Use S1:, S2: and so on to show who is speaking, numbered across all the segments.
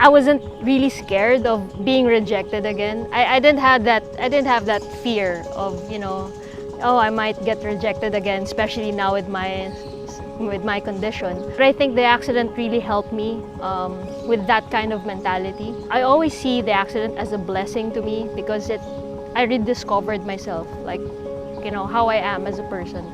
S1: I wasn't really scared of being rejected again. I didn't have that. I didn't have that fear of, oh, I might get rejected again, especially now with my condition. But I think the accident really helped me with that kind of mentality. I always see the accident as a blessing to me because I rediscovered myself, like, how I am as a person.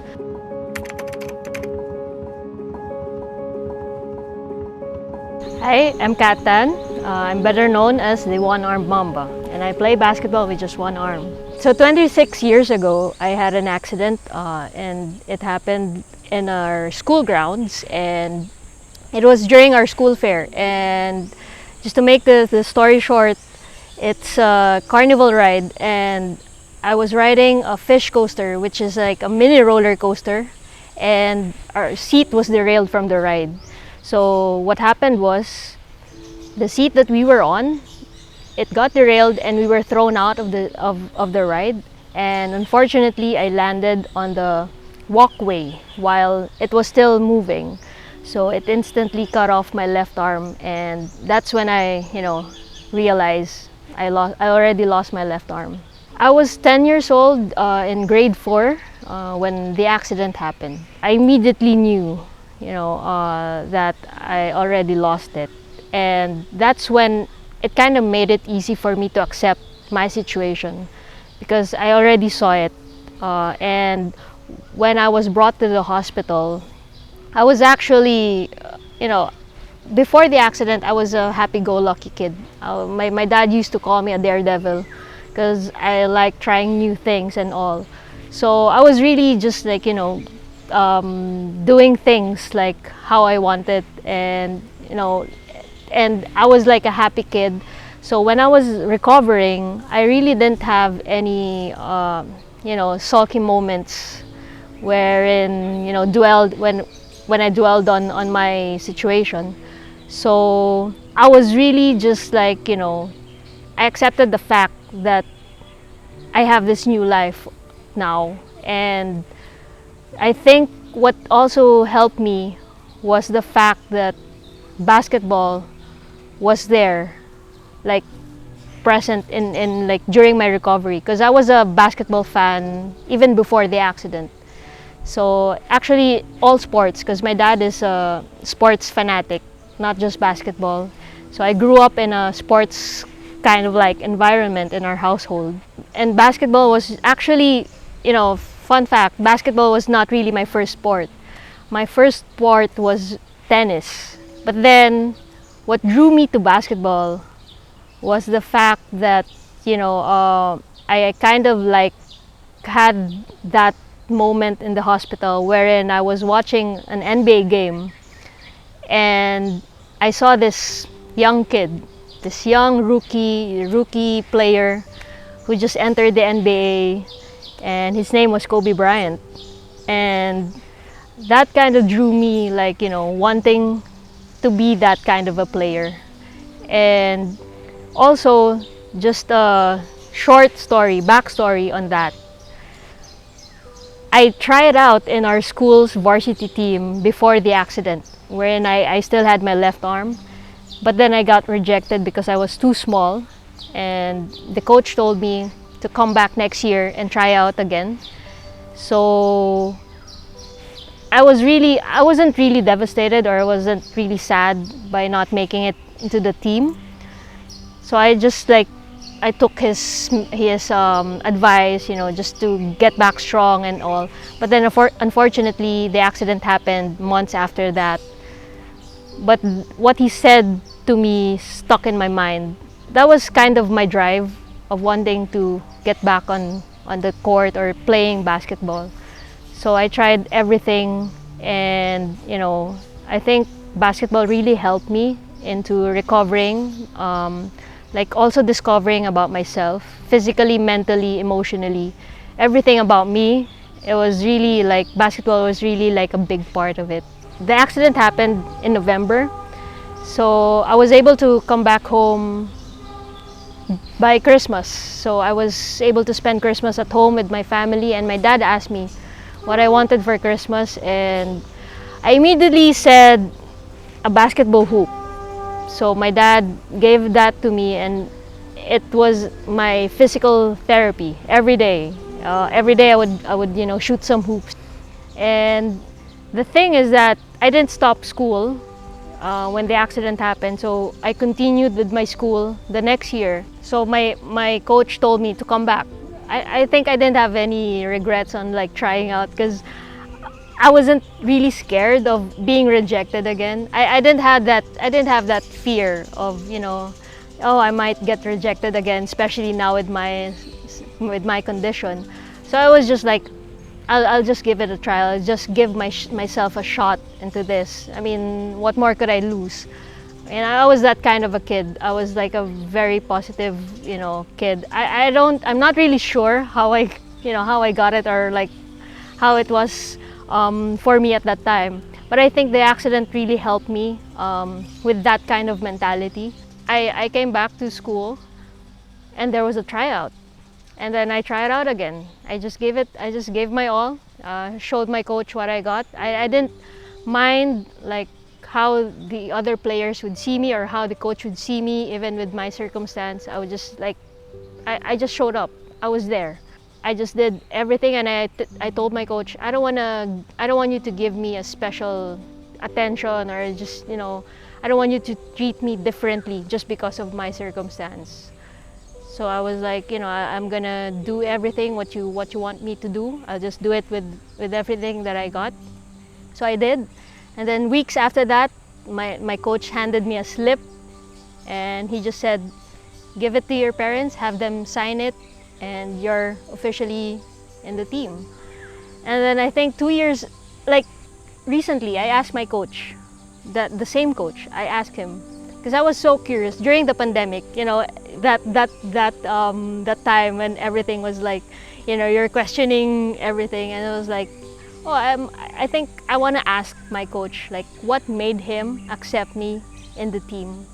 S1: Hi, I'm Katan. I'm better known as the One-Armed Mamba, and I play basketball with just one arm. So 26 years ago, I had an accident, and it happened in our school grounds, and it was during our school fair. And just to make the story short, it's a carnival ride, and I was riding a fish coaster, which is like a mini roller coaster, and our seat was derailed from the ride. So what happened was, the seat that we were on, it got derailed and we were thrown out of the ride. And unfortunately, I landed on the walkway while it was still moving. So it instantly cut off my left arm, and that's when I, realized I already lost my left arm. I was 10 years old in grade 4 when the accident happened. I immediately knew that I already lost it. And that's when it kind of made it easy for me to accept my situation, because I already saw it. And when I was brought to the hospital, I was actually, before the accident, I was a happy-go-lucky kid. My dad used to call me a daredevil because I like trying new things and all. So I was really just like, doing things like how I wanted, and and I was like a happy kid. So when I was recovering, I really didn't have any sulky moments wherein dwelled when I dwelled on my situation. So I was really just like, I accepted the fact that I have this new life now. And I think what also helped me was the fact that basketball was there, like present in like during my recovery, because I was a basketball fan even before the accident. So actually all sports, because my dad is a sports fanatic, not just basketball. So I grew up in a sports kind of like environment in our household. And basketball was actually, fun fact, basketball was not really my first sport. My first sport was tennis. But then what drew me to basketball was the fact that, I kind of like had that moment in the hospital wherein I was watching an NBA game, and I saw this young kid, this young rookie player who just entered the NBA, and his name was Kobe Bryant. And that kind of drew me, like, wanting to be that kind of a player. And also, just a short story, backstory on that. I tried out in our school's varsity team before the accident, wherein I still had my left arm. But then I got rejected because I was too small. And the coach told me to come back next year and try out again. So I wasn't really devastated, or I wasn't really sad by not making it into the team. So I just I took his advice, just to get back strong and all. But then unfortunately, the accident happened months after that. But what he said to me stuck in my mind. That was kind of my drive of wanting to get back on the court or playing basketball. So I tried everything, and I think basketball really helped me into recovering, like also discovering about myself, physically, mentally, emotionally, everything about me. It was really like basketball was really like a big part of it. The accident happened in November, so I was able to come back home by Christmas. So I was able to spend Christmas at home with my family, and my dad asked me what I wanted for Christmas, and I immediately said a basketball hoop. So my dad gave that to me, and it was my physical therapy every day. Every day I would shoot some hoops. And the thing is that I didn't stop school when the accident happened. So I continued with my school the next year. So my coach told me to come back. I think I didn't have any regrets on like trying out, because I wasn't really scared of being rejected again. I didn't have that fear of, oh, I might get rejected again, especially now with my condition. So I was just like, I'll just give it a try. I'll just give myself a shot into this. I mean, what more could I lose? And I was that kind of a kid. I was like a very positive, kid. I'm not really sure how I got it, or like how it was for me at that time. But I think the accident really helped me with that kind of mentality. I came back to school, and there was a tryout. And then I tried out again. I just gave my all, showed my coach what I got. I didn't mind like how the other players would see me, or how the coach would see me, even with my circumstance. I would just like, I just showed up. I was there. I just did everything, and I told my coach, I don't want you to give me a special attention, or just, I don't want you to treat me differently just because of my circumstance. So I was like, I'm gonna do everything what you want me to do. I'll just do it with everything that I got. So I did. And then weeks after that, my coach handed me a slip, and he just said, give it to your parents, have them sign it, and you're officially in the team. And then I think 2 years, like recently, I asked my coach, the same coach, I asked him, because I was so curious during the pandemic, that time when everything was like, you're questioning everything, and it was like, oh, I think I want to ask my coach, like, what made him accept me in the team,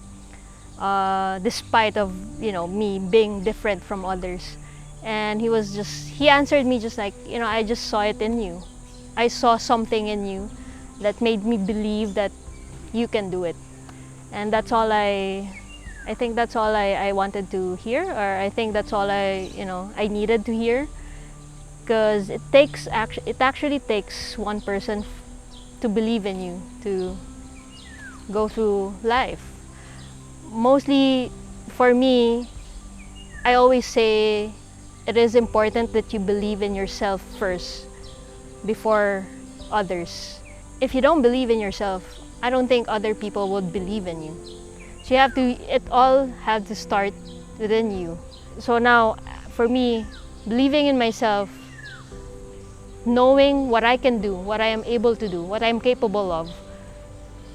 S1: despite of me being different from others. And he answered me just like, I just saw it in you. I saw something in you that made me believe that you can do it. And that's all I think that's all I wanted to hear, or I think that's all I needed to hear, because it actually takes one person to believe in you to go through life. Mostly for me, I always say it is important that you believe in yourself first before others. If you don't believe in yourself, I don't think other people would believe in you. So it all had to start within you. So now, for me, believing in myself, knowing what I can do, what I am able to do, what I'm capable of,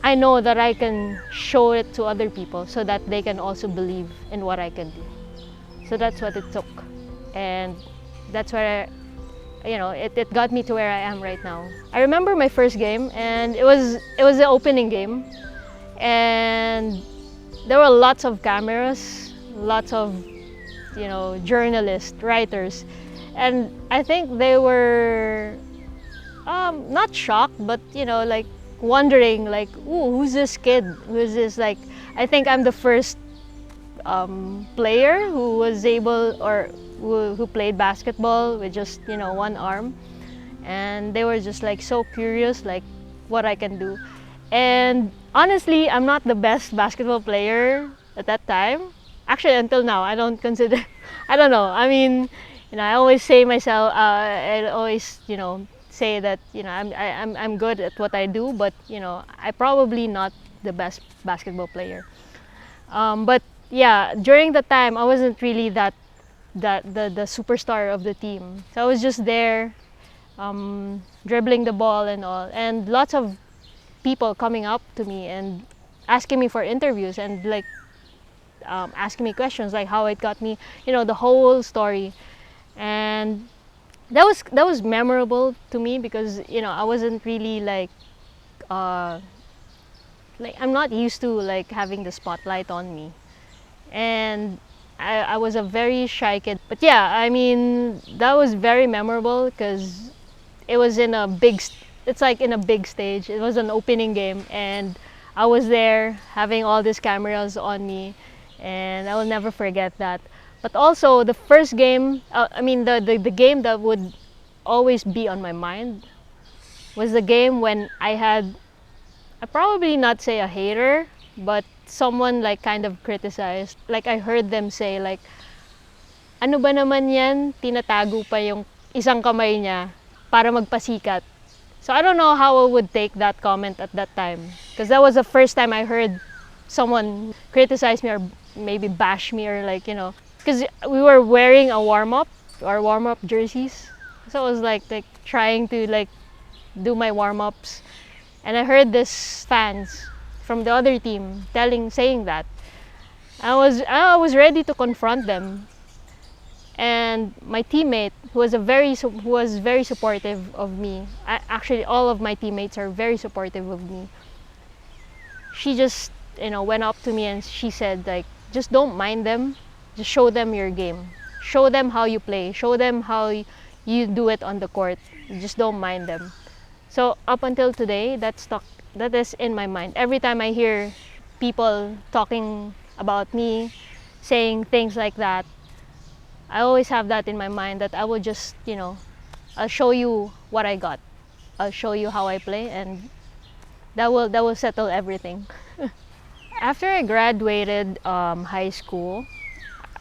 S1: I know that I can show it to other people so that they can also believe in what I can do. So that's what it took. And that's where it got me to where I am right now. I remember my first game, and it was the opening game, and there were lots of cameras, lots of journalists, writers, and I think they were not shocked, but like wondering, like, ooh, who's this kid? Who's this? Like, I think I'm the first player who was able, or who played basketball with just one arm, and they were just like so curious, like what I can do. And honestly, I'm not the best basketball player at that time. Actually, until now, I don't consider. I don't know. I mean, I always say myself. I always say that I'm good at what I do, but I probably not the best basketball player. But yeah, during the time, I wasn't really the superstar of the team. So I was just there, dribbling the ball and all, and lots of people coming up to me and asking me for interviews, and like asking me questions like how it got me, the whole story. And that was memorable to me, because I wasn't really like I'm not used to like having the spotlight on me, and I was a very shy kid. But yeah, I mean, that was very memorable because it was in a big, it's like in a big stage. It was an opening game, and I was there having all these cameras on me, and I will never forget that. But also the first game, the game that would always be on my mind was the game when I probably not say a hater, but someone like kind of criticized. Like I heard them say like, ano ba naman yan, tinatago pa yung isang kamay niya para magpasikat. So I don't know how I would take that comment at that time. Because that was the first time I heard someone criticize me or maybe bash me or like, because we were wearing a warm-up, our warm-up jerseys. So I was like trying to like do my warm-ups. And I heard this fans from the other team saying that. I was ready to confront them. And my teammate, who was very supportive of me. Actually, all of my teammates are very supportive of me. She just, went up to me and she said like, just don't mind them. Just show them your game. Show them how you play. Show them how you do it on the court. Just don't mind them. So up until today, that is in my mind. Every time I hear people talking about me, saying things like that, I always have that in my mind that I will just, I'll show you what I got. I'll show you how I play, and that will settle everything. After I graduated high school,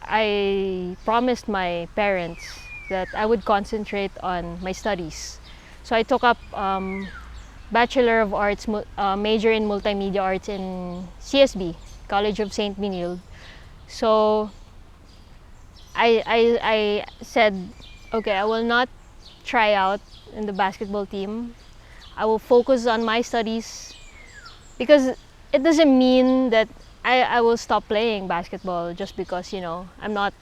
S1: I promised my parents that I would concentrate on my studies. So I took up Bachelor of Arts major in Multimedia Arts in CSB, College of St. Benilde. So I said, okay, I will not try out in the basketball team. I will focus on my studies because it doesn't mean that I will stop playing basketball just because, I'm not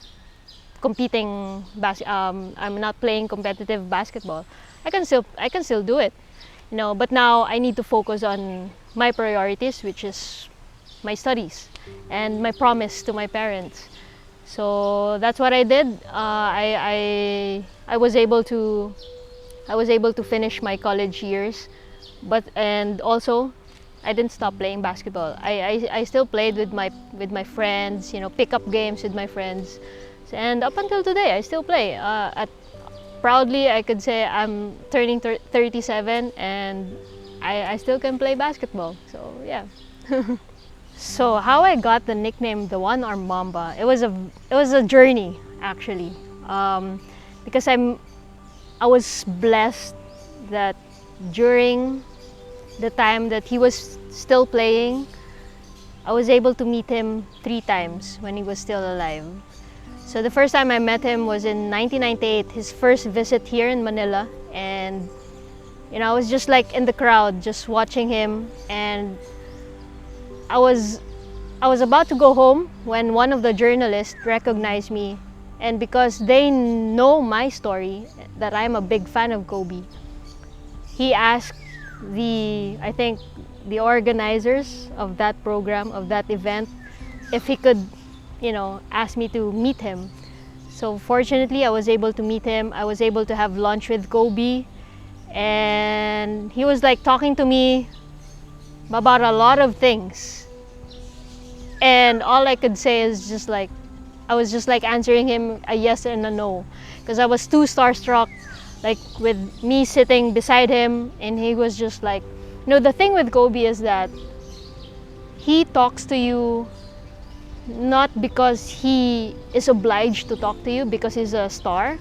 S1: competing, I'm not playing competitive basketball. I can still do it, but now I need to focus on my priorities, which is my studies and my promise to my parents. So that's what I did. I was able to finish my college years, and also I didn't stop playing basketball. I still played with my friends, pick up games with my friends, and up until today I still play. Proudly I could say I'm turning 37 and I still can play basketball. So yeah. So how I got the nickname the One-Armed Mamba, it was a journey actually, because I was blessed that during the time that he was still playing, I was able to meet him 3 times when he was still alive. So the first time I met him was in 1998, his first visit here in Manila, and I was just like in the crowd just watching him, and I was about to go home when one of the journalists recognized me, and because they know my story, that I'm a big fan of Kobe, he asked I think the organizers of that program, of that event, if he could, ask me to meet him. So fortunately, I was able to meet him. I was able to have lunch with Kobe, and he was like talking to me about a lot of things. And all I could say is just like, I was just like answering him a yes and a no, because I was too starstruck, like with me sitting beside him, and he was just like, the thing with Kobe is that he talks to you not because he is obliged to talk to you because he's a star.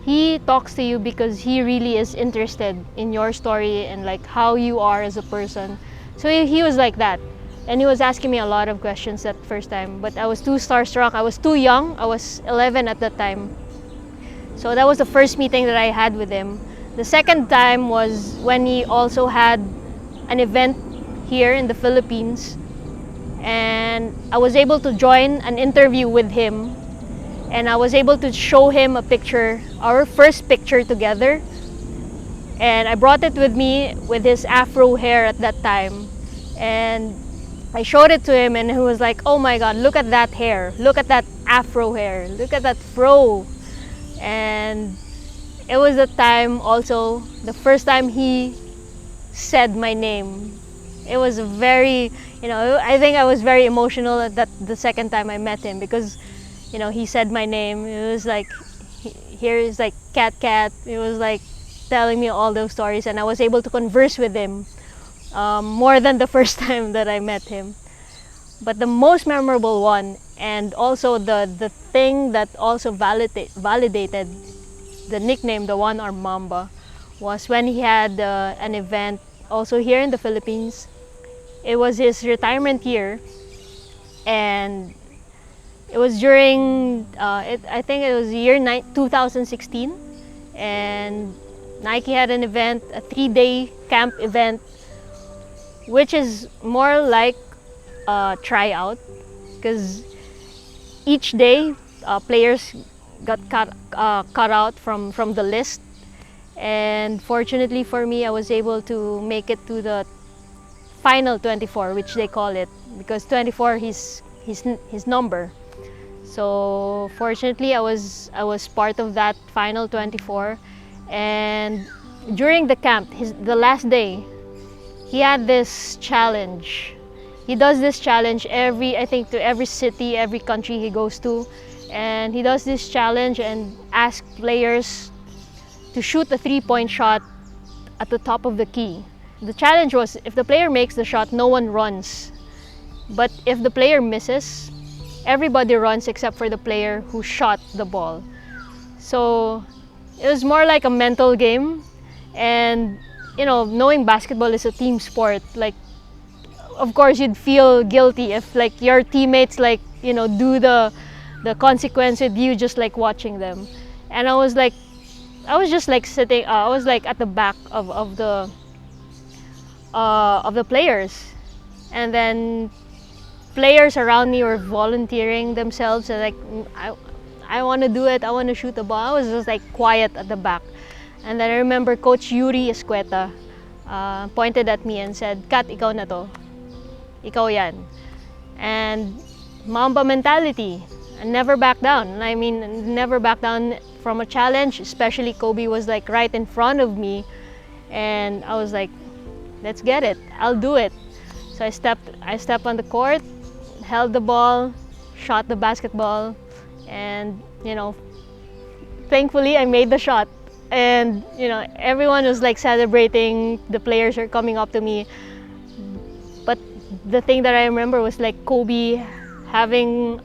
S1: He talks to you because he really is interested in your story and like how you are as a person. So he was like that. And he was asking me a lot of questions that first time, but I was too starstruck. I was too young. I was 11 at that time. So that was the first meeting that I had with him. The second time was when he also had an event here in the Philippines, and I was able to join an interview with him, and I was able to show him a picture, our first picture together, and I brought it with me with his afro hair at that time, and I showed it to him, and he was like, oh my god, look at that hair, look at that afro hair, look at that fro. And it was the time also, the first time he said my name. It was very, I think I was very emotional at that the second time I met him because, he said my name. It was like, here is like cat. It was like telling me all those stories, and I was able to converse with him more than the first time that I met him. But the most memorable one, and also the thing that also validated the nickname, the One-Armed Mamba, was when he had an event also here in the Philippines. It was his retirement year, and it was during, I think it was year 2016, and Nike had an event, a 3-day camp event, which is more like a tryout, because each day players got cut out from the list, and fortunately for me, I was able to make it to the final 24, which they call it, because 24 is his number. So fortunately, I was part of that final 24, and during the camp, the last day, he had this challenge. He does this challenge I think to every city, every country he goes to, and he does this challenge and asks players to shoot a 3-point shot at the top of the key. The challenge was, if the player makes the shot, no one runs. But if the player misses, everybody runs except for the player who shot the ball. So it was more like a mental game, and knowing basketball is a team sport, like, of course you'd feel guilty if like your teammates do the consequence with you, just like watching them. And I was just like sitting, I was like at the back of the players, and then players around me were volunteering themselves, and like, I want to do it, I want to shoot the ball. I was just like quiet at the back. And then I remember Coach Yuri Escueta pointed at me and said, "Kat, ikaw na to. Ikaw yan." And Mamba mentality, and never back down. I mean, never back down from a challenge, especially Kobe was like right in front of me, and I was like, let's get it, I'll do it. So I stepped on the court, held the ball, shot the basketball, and thankfully I made the shot. And everyone was like celebrating, the players are coming up to me. But the thing that I remember was like Kobe having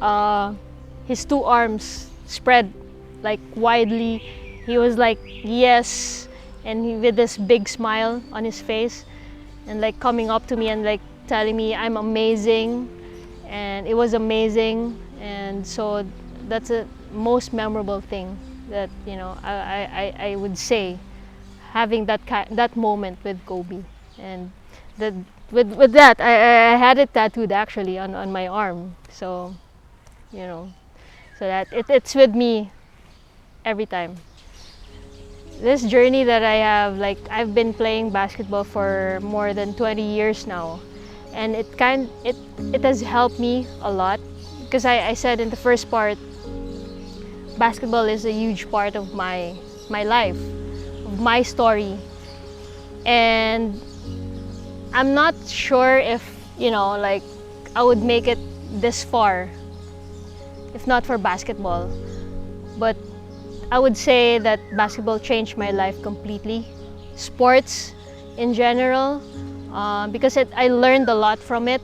S1: his 2 arms spread like widely. He was like, yes, and with this big smile on his face, and like coming up to me and like telling me I'm amazing, and it was amazing. And so that's a most memorable thing that I would say, having that moment with Kobe. And with that, I had it tattooed actually on my arm, so so that it's with me every time. This journey that I have, like, I've been playing basketball for more than 20 years now, and it has helped me a lot, because I said in the first part, basketball is a huge part of my life, of my story. And I'm not sure if like I would make it this far if not for basketball. But I would say that basketball changed my life completely. Sports in general, because I learned a lot from it.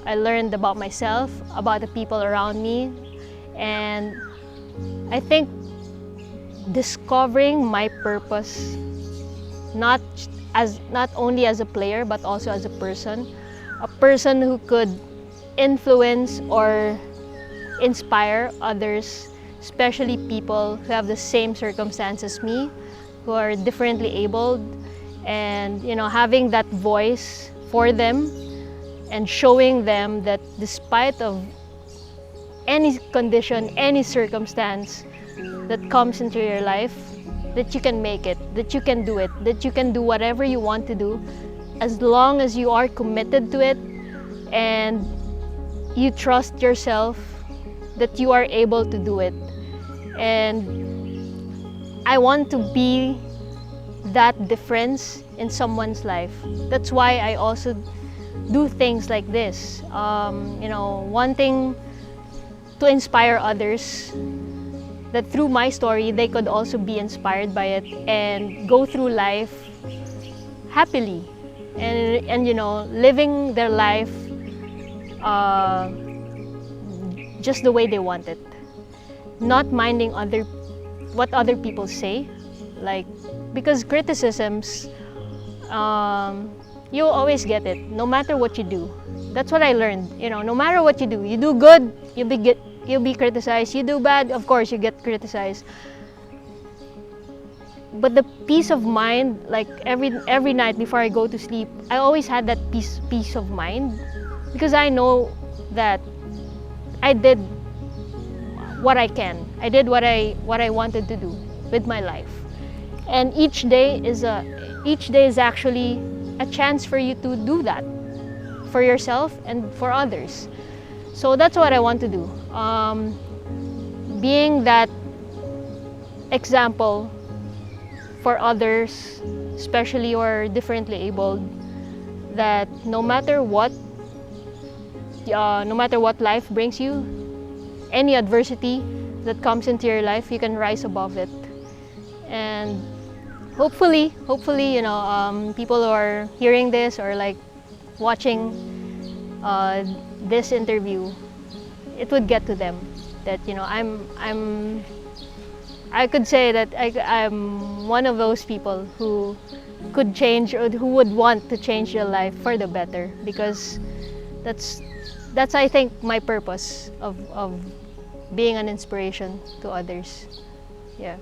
S1: I learned about myself, about the people around me, and I think discovering my purpose, not only as a player but also as a person who could influence or inspire others, especially people who have the same circumstances as me, who are differently abled, and having that voice for them and showing them that despite of any condition, any circumstance that comes into your life, that you can make it, that you can do it, that you can do whatever you want to do, as long as you are committed to it and you trust yourself that you are able to do it. And I want to be that difference in someone's life. That's why I also do things like this, wanting to inspire others, that through my story they could also be inspired by it and go through life happily and living their life just the way they want it, not minding what other people say, because criticisms, you'll always get it no matter what you do. That's what I learned. No matter what you do good, you'll be criticized. You do bad, of course you get criticized. But the peace of mind, every night before I go to sleep, I always had that peace of mind, because I know that I did what I can. I did what I wanted to do with my life, and each day is actually a chance for you to do that for yourself and for others. So that's what I want to do. Being that example for others, especially who are differently abled, that no matter what life brings you, any adversity that comes into your life, you can rise above it. And hopefully, people who are hearing this or watching this interview, it would get to them that I could say that I'm one of those people who could change, or who would want to change their life for the better, because that's I think my purpose of being an inspiration to others. Yeah.